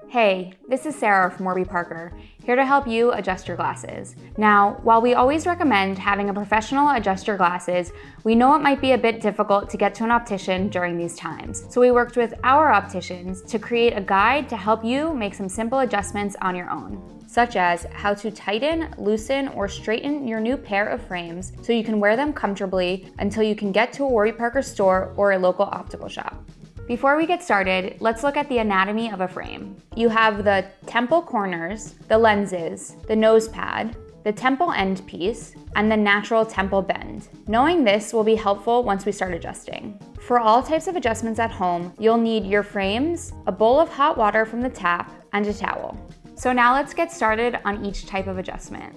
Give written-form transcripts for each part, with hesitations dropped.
Hey, this is Sarah from Warby Parker, here to help you adjust your glasses. Now, while we always recommend having a professional adjust your glasses, we know it might be a bit difficult to get to an optician during these times. So we worked with our opticians to create a guide to help you make some simple adjustments on your own, such as how to tighten, loosen, or straighten your new pair of frames so you can wear them comfortably until you can get to a Warby Parker store or a local optical shop. Before we get started, let's look at the anatomy of a frame. You have the temple corners, the lenses, the nose pad, the temple end piece, and the natural temple bend. Knowing this will be helpful once we start adjusting. For all types of adjustments at home, you'll need your frames, a bowl of hot water from the tap, and a towel. So now let's get started on each type of adjustment.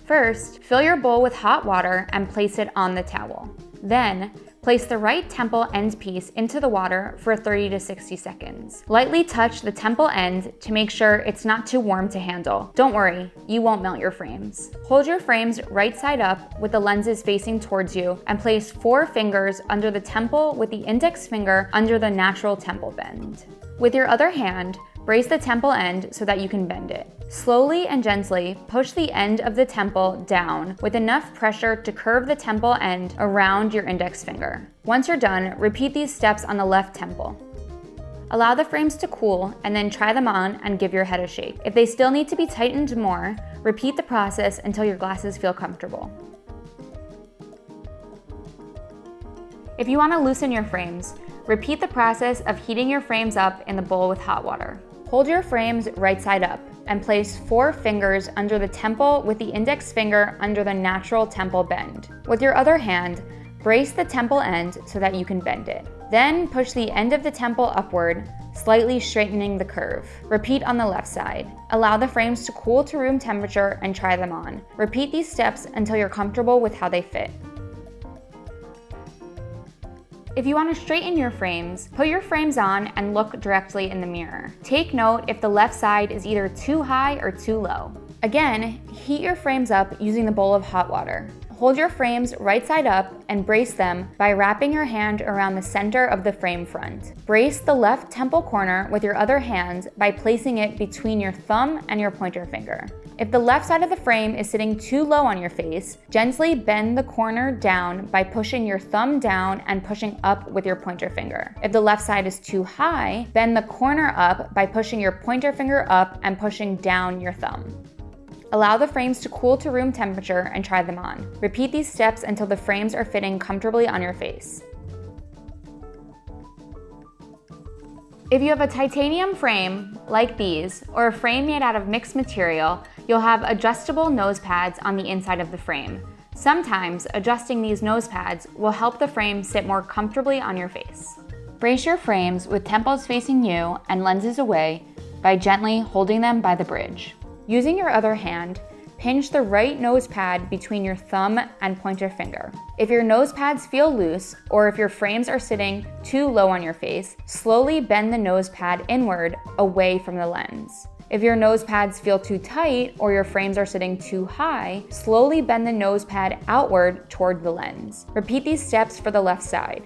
First, fill your bowl with hot water and place it on the towel. Then, place the right temple end piece into the water for 30 to 60 seconds. Lightly touch the temple end to make sure it's not too warm to handle. Don't worry, you won't melt your frames. Hold your frames right side up with the lenses facing towards you and place 4 fingers under the temple with the index finger under the natural temple bend. With your other hand, brace the temple end so that you can bend it. Slowly and gently push the end of the temple down with enough pressure to curve the temple end around your index finger. Once you're done, repeat these steps on the left temple. Allow the frames to cool and then try them on and give your head a shake. If they still need to be tightened more, repeat the process until your glasses feel comfortable. If you want to loosen your frames, repeat the process of heating your frames up in the bowl with hot water. Hold your frames right side up and place 4 fingers under the temple with the index finger under the natural temple bend. With your other hand, brace the temple end so that you can bend it. Then push the end of the temple upward, slightly straightening the curve. Repeat on the left side. Allow the frames to cool to room temperature and try them on. Repeat these steps until you're comfortable with how they fit. If you want to straighten your frames, put your frames on and look directly in the mirror. Take note if the left side is either too high or too low. Again, heat your frames up using the bowl of hot water. Hold your frames right side up and brace them by wrapping your hand around the center of the frame front. Brace the left temple corner with your other hand by placing it between your thumb and your pointer finger. If the left side of the frame is sitting too low on your face, gently bend the corner down by pushing your thumb down and pushing up with your pointer finger. If the left side is too high, bend the corner up by pushing your pointer finger up and pushing down your thumb. Allow the frames to cool to room temperature and try them on. Repeat these steps until the frames are fitting comfortably on your face. If you have a titanium frame, like these, or a frame made out of mixed material, you'll have adjustable nose pads on the inside of the frame. Sometimes, adjusting these nose pads will help the frame sit more comfortably on your face. Brace your frames with temples facing you and lenses away by gently holding them by the bridge. Using your other hand, pinch the right nose pad between your thumb and pointer finger. If your nose pads feel loose, or if your frames are sitting too low on your face, slowly bend the nose pad inward away from the lens. If your nose pads feel too tight, or your frames are sitting too high, slowly bend the nose pad outward toward the lens. Repeat these steps for the left side.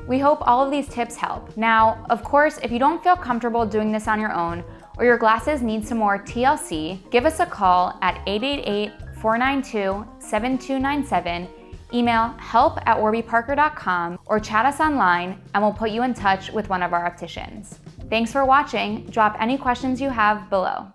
We hope all of these tips help. Now, of course, if you don't feel comfortable doing this on your own, or your glasses need some more TLC, give us a call at 888-492-7297, email help@warbyparker.com, or chat us online and we'll put you in touch with one of our opticians. Thanks for watching. Drop any questions you have below.